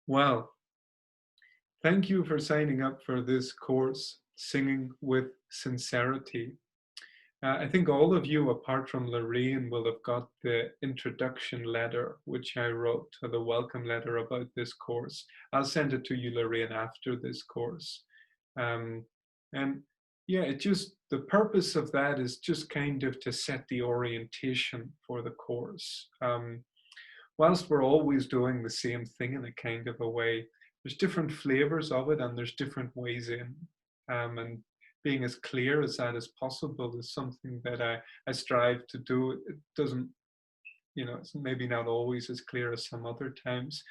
Well, thank you for signing up for this course, Singing with Sincerity. I think all of you, apart from Lorraine, will have got the introduction letter, which I wrote, or the welcome letter about this course. I'll send it to you, Lorraine, after this course. Um, and yeah, the purpose of that is just kind of to set the orientation for the course. Whilst we're always doing the same thing in a kind of a way, there's different flavors of it and there's different ways in. And being as clear as that as possible is something that I strive to do. It doesn't, it's maybe not always as clear as some other times.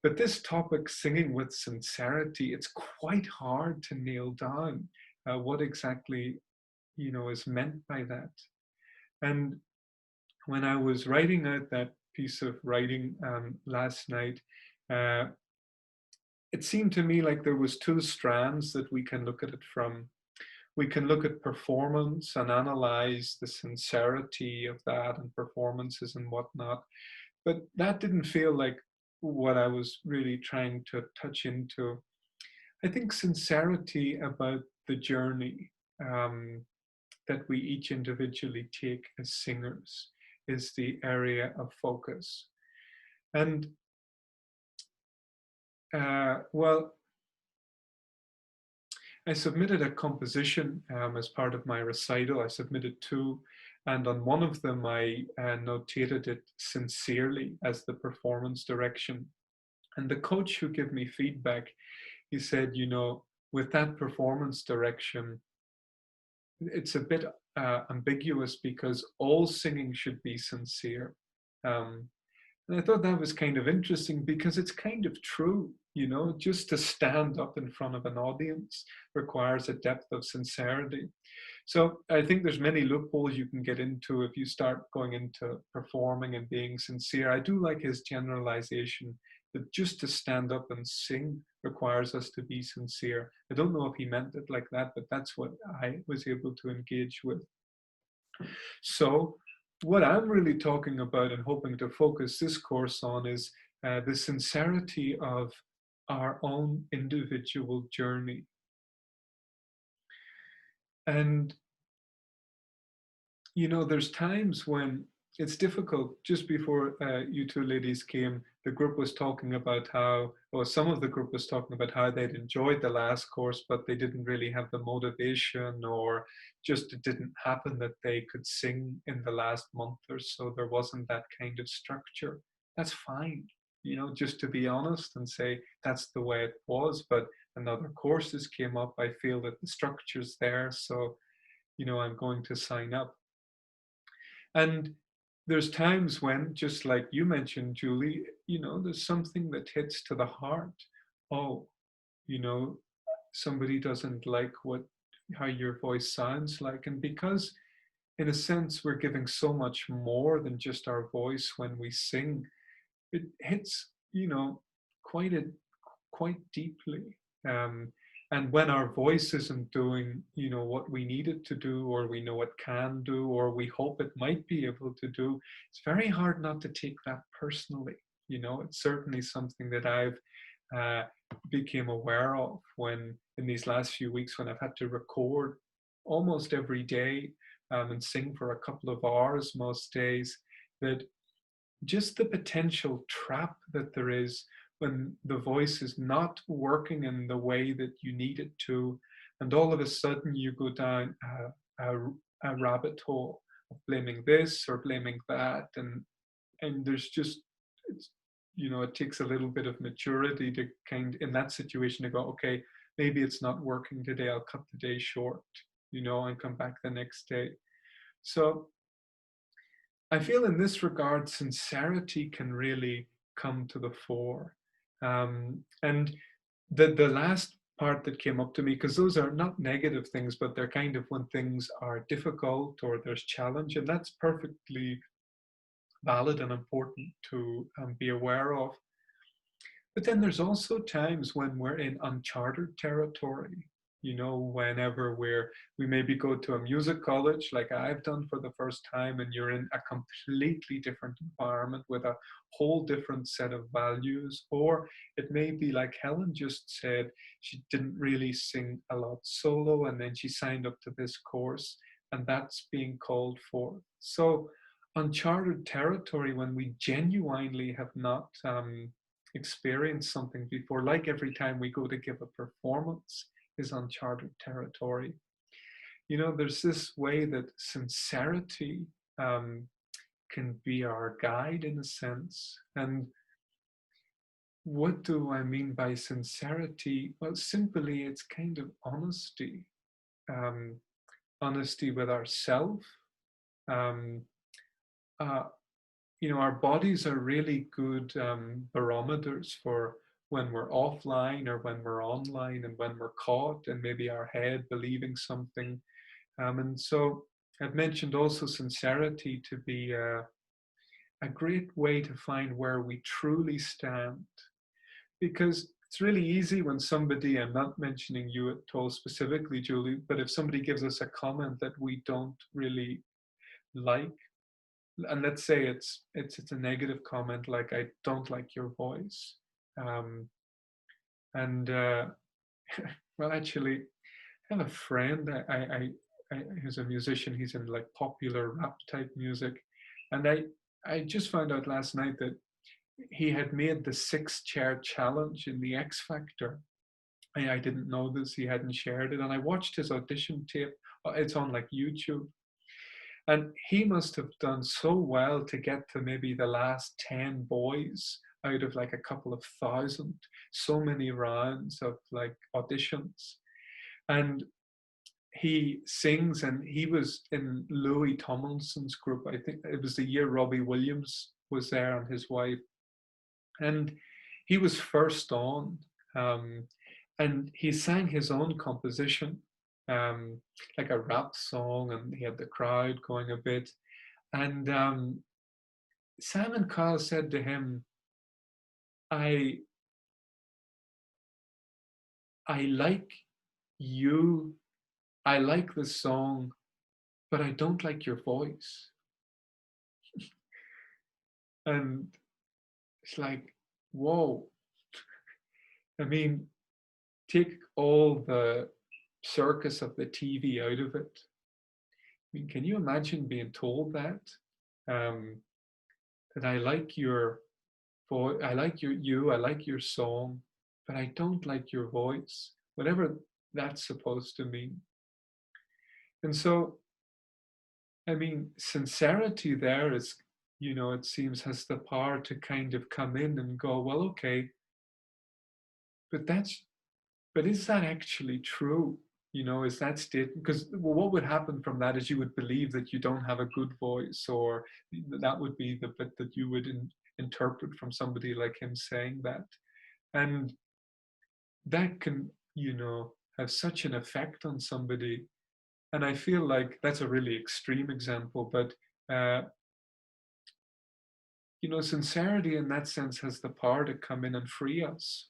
But this topic, singing with sincerity, it's quite hard to nail down what exactly, is meant by that. And when I was writing out that piece of writing last night, uh, it seemed to me like there was two strands that we can look at it from. We can look at performance and analyze the sincerity of that and performances and whatnot. But that didn't feel like what I was really trying to touch into. I think sincerity about the journey that we each individually take as singers is the area of focus. And well, I submitted a composition as part of my recital. I submitted two, and on one of them I notated it sincerely as the performance direction. And the coach who gave me feedback, he said, with that performance direction, it's a bit ambiguous because all singing should be sincere. Um, and I thought that was kind of interesting because it's kind of true, just to stand up in front of an audience requires a depth of sincerity. So I think there's many loopholes you can get into if you start going into performing and being sincere. I do like his generalization that just to stand up and sing requires us to be sincere. I don't know if he meant it like that, but that's what I was able to engage with. So what I'm really talking about and hoping to focus this course on is the sincerity of our own individual journey. And, there's times when it's difficult. Just before you two ladies came, the group was talking about how, or some of the group was talking about how they'd enjoyed the last course, but they didn't really have the motivation, or just it didn't happen that they could sing in the last month or so. There wasn't that kind of structure. That's fine, just to be honest and say that's the way it was. But another courses came up. I feel that the structure's there, so I'm going to sign up. And there's times when, just like you mentioned, Julie, there's something that hits to the heart. Oh, you know, somebody doesn't like how your voice sounds like. And because in a sense we're giving so much more than just our voice when we sing, it hits, quite a quite deeply. Um, and when our voice isn't doing, what we need it to do, or we know it can do, or we hope it might be able to do, it's very hard not to take that personally. It's certainly something that I've uh, became aware of when in these last few weeks when I've had to record almost every day and sing for a couple of hours most days, that just the potential trap that there is when the voice is not working in the way that you need it to, and all of a sudden you go down a rabbit hole of blaming this or blaming that, and there's just it takes a little bit of maturity to in that situation to go, okay, maybe it's not working today, I'll cut the day short, and come back the next day. So I feel in this regard, sincerity can really come to the fore. And the last part that came up to me, because those are not negative things, but they're kind of when things are difficult or there's challenge, and that's perfectly valid and important to be aware of. But then there's also times when we're in uncharted territory. whenever we maybe go to a music college like I've done for the first time, and you're in a completely different environment with a whole different set of values. Or it may be like Helen just said, she didn't really sing a lot solo, and then she signed up to this course, and that's being called for. So uncharted territory when we genuinely have not experienced something before, like every time we go to give a performance, is uncharted territory. There's this way that sincerity um, can be our guide in a sense. And what do I mean by sincerity? Well, simply, it's kind of honesty, um, honesty with ourselves. Um, uh, our bodies are really good barometers for when we're offline or when we're online, and when we're caught and maybe our head believing something. And so I've mentioned also sincerity to be a great way to find where we truly stand. Because it's really easy when somebody, I'm not mentioning you at all specifically, Julie, but if somebody gives us a comment that we don't really like, and let's say it's a negative comment, like I don't like your voice, um, and well, actually, I have a friend. He's a musician. He's in like popular rap type music, and I just found out last night that he had made the 6 chair challenge in the X Factor. I didn't know this. He hadn't shared it, and I watched his audition tape. It's on like YouTube. And he must have done so well to get to maybe the last 10 boys out of like a couple of thousand, so many rounds of like auditions. And he sings, and he was in Louis Tomlinson's group. I think it was the year Robbie Williams was there and his wife. And he was first on, um, and he sang his own composition, um, like a rap song, and he had the crowd going a bit. And Simon Cowell said to him, I I like you, I like the song, but I don't like your voice. And it's like, whoa. I mean, take all the circus of the TV out of it. I mean, can you imagine being told that? Um, that I like your voice, I like I like your song, but I don't like your voice, whatever that's supposed to mean. And so, I mean, sincerity there is, it seems has the power to kind of come in and go, well, okay, but but is that actually true? Is that statement? Because what would happen from that is you would believe that you don't have a good voice, or that would be the bit that you would interpret from somebody like him saying that. And that can, have such an effect on somebody. And I feel like that's a really extreme example, but uh, sincerity in that sense has the power to come in and free us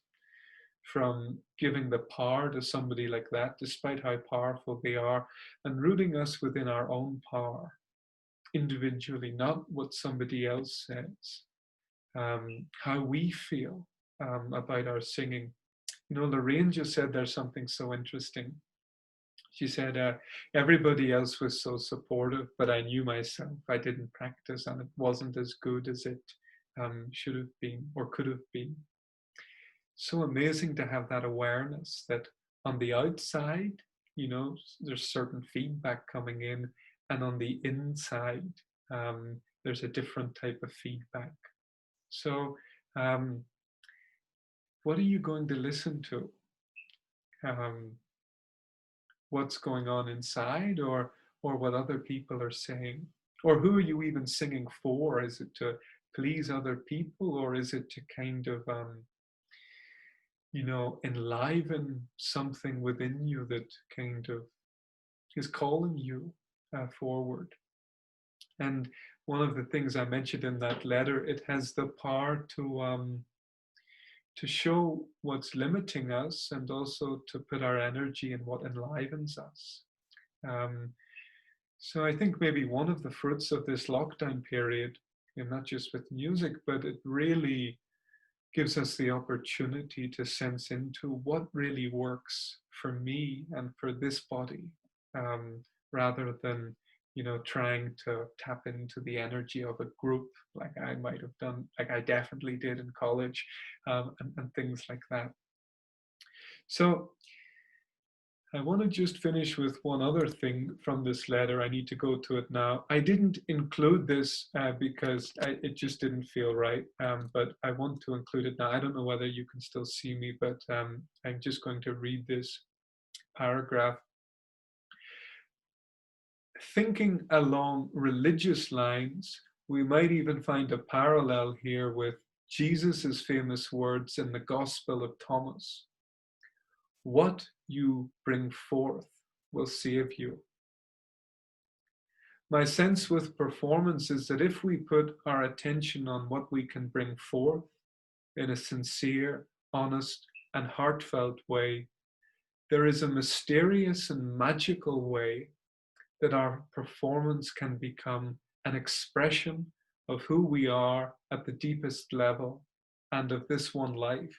from giving the power to somebody like that, despite how powerful they are, and rooting us within our own power individually, not what somebody else says, how we feel about our singing. Lorraine just said there's something so interesting. She said, everybody else was so supportive, but I knew myself. I didn't practice, and it wasn't as good as it should have been or could have been. So amazing to have that awareness that on the outside, there's certain feedback coming in, and on the inside, there's a different type of feedback. So, what are you going to listen to? What's going on inside, or what other people are saying? Or who are you even singing for? Is it to please other people, or is it to kind of enliven something within you that kind of is calling you forward? And one of the things I mentioned in that letter, it has the power to show what's limiting us and also to put our energy in what enlivens us. Um, so I think maybe one of the fruits of this lockdown period, and not just with music, but it really gives us the opportunity to sense into what really works for me and for this body, um, rather than trying to tap into the energy of a group like I might have done, like I definitely did in college, and things like that. So I want to just finish with one other thing from this letter. I need to go to it now. I didn't include this because it just didn't feel right, but I want to include it now. I don't know whether you can still see me, but I'm just going to read this paragraph. Thinking along religious lines, we might even find a parallel here with Jesus's famous words in the Gospel of Thomas. What you bring forth will save you. My sense with performance is that if we put our attention on what we can bring forth in a sincere, honest, and heartfelt way, there is a mysterious and magical way that our performance can become an expression of who we are at the deepest level and of this one life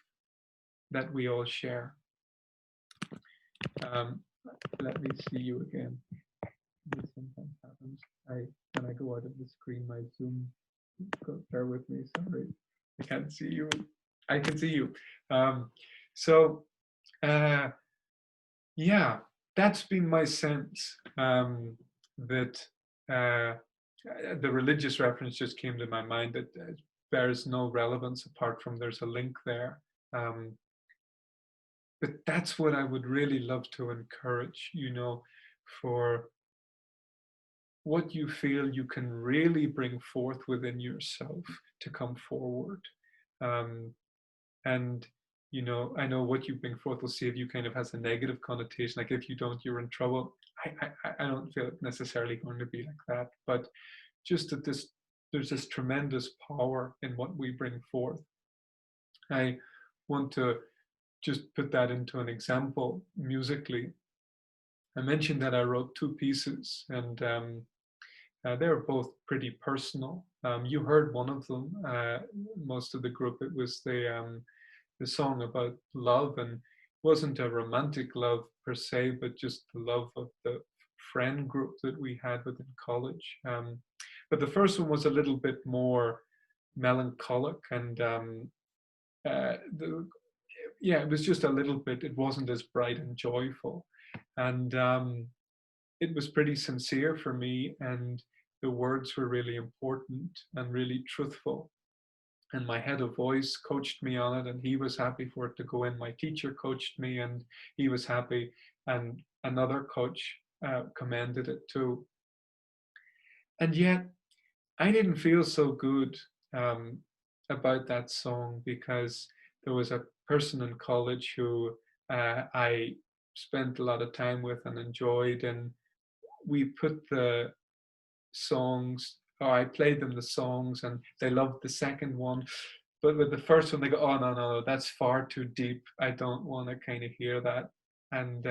that we all share. Let me see you again. This sometimes happens. When I go out of the screen, my Zoom, bear with me, sorry. I can't see you. I can see you. Yeah, that's been my sense, that the religious reference just came to my mind that bears no relevance apart from there's a link there. But that's what I would really love to encourage, for what you feel you can really bring forth within yourself to come forward. And I know what you bring forth will save you kind of has a negative connotation, like if you don't, you're in trouble. I don't feel it necessarily going to be like that, but just that there's this tremendous power in what we bring forth. I want to just put that into an example musically. I mentioned that I wrote 2 pieces, and they were both pretty personal. You heard one of them, most of the group. It was the song about love, and wasn't a romantic love per se, but just the love of the friend group that we had within college. But the first one was a little bit more melancholic, and it was just a little bit, it wasn't as bright and joyful. And it was pretty sincere for me, and the words were really important and really truthful. And my head of voice coached me on it, and he was happy for it to go in. My teacher coached me, and he was happy. And another coach commended it too. And yet, I didn't feel so good about that song, because there was a person in college who I spent a lot of time with and enjoyed, and we put the songs, or I played them the songs, and they loved the second one. But with the first one, they go, oh, no, that's far too deep. I don't want to kind of hear that. And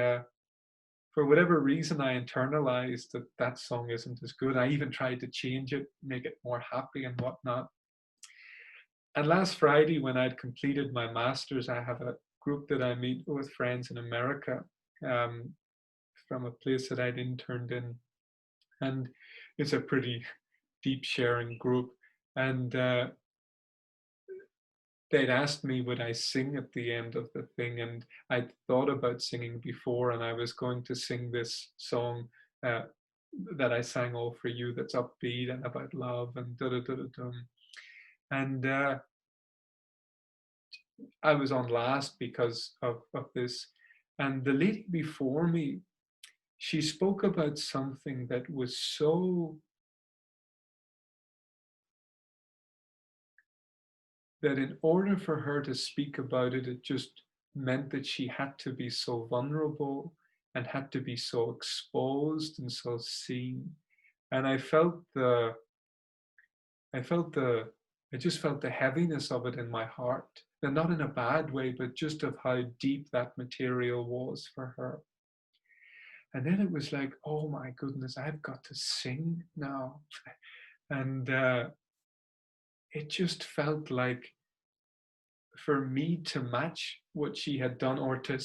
for whatever reason, I internalized that that song isn't as good. I even tried to change it, make it more happy and whatnot. And last Friday, when I'd completed my master's, I have a group that I meet with friends in America, from a place that I'd interned in. And it's a pretty deep sharing group. And they'd asked me would I sing at the end of the thing, and I'd thought about singing before, and I was going to sing this song that I sang All For You, that's upbeat and about love and da-da-da-da-dum. And I was on last because of this. And the lady before me, she spoke about something that was so, that in order for her to speak about it, it just meant that she had to be so vulnerable and had to be so exposed and so seen. And I just felt the heaviness of it in my heart. and not in a bad way, but just of how deep that material was for her. And then it was like, oh my goodness, I've got to sing now. And it just felt like for me to match what she had done, or to,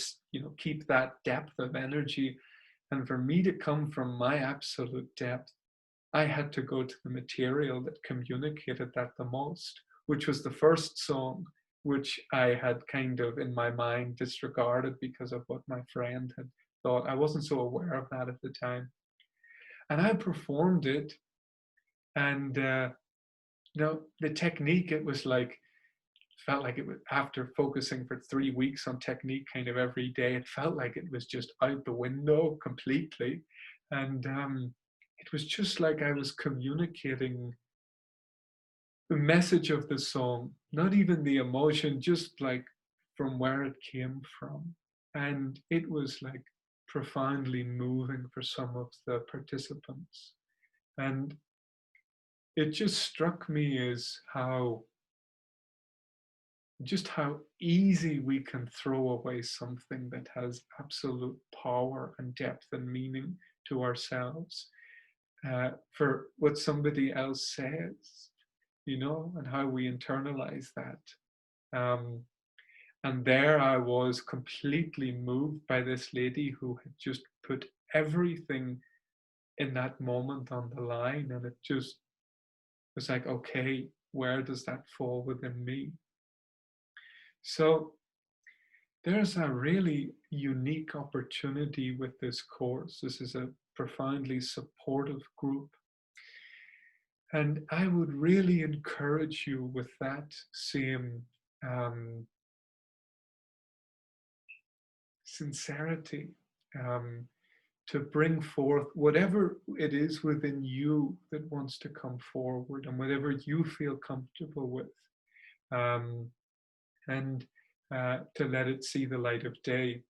keep that depth of energy, and for me to come from my absolute depth, I had to go to the material that communicated that the most, which was the first song, which I had kind of in my mind disregarded because of what my friend had thought. I wasn't so aware of that at the time. And I performed it, and the technique, it was like, felt like it was, after focusing for 3 weeks on technique kind of every day, it felt like it was just out the window completely. And it was just like I was communicating the message of the song, not even the emotion, just like from where it came from. And it was like profoundly moving for some of the participants. And it just struck me as how easy we can throw away something that has absolute power and depth and meaning to ourselves, for what somebody else says, and how we internalize that. And there I was, completely moved by this lady who had just put everything in that moment on the line. And it just was like, okay, where does that fall within me? So there's a really unique opportunity with this course. This is a profoundly supportive group. And I would really encourage you with that same sincerity, to bring forth whatever it is within you that wants to come forward, and whatever you feel comfortable with, um, and to let it see the light of day.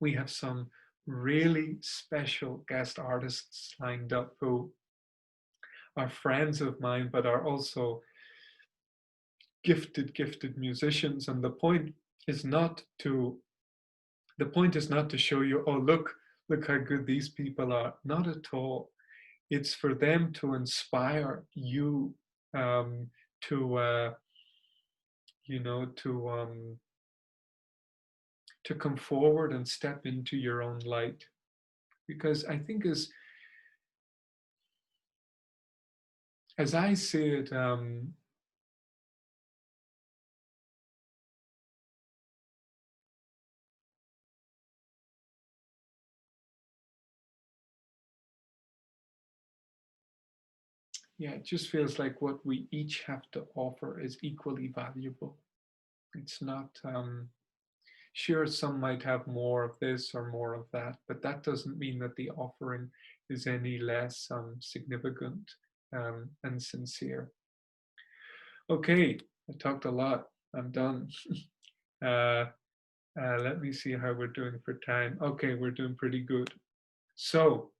We have some really special guest artists lined up who are friends of mine, but are also gifted musicians. And the point is not to show you, oh, look how good these people are. Not at all. It's for them to inspire you, to to come forward and step into your own light. Because I think, as I see it, yeah, it just feels like what we each have to offer is equally valuable. It's not, sure, some might have more of this or more of that, but that doesn't mean that the offering is any less significant and sincere. Okay, I talked a lot. I'm done. uh, let me see how we're doing for time. Okay, we're doing pretty good. So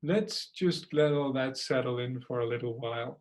let's just let all that settle in for a little while.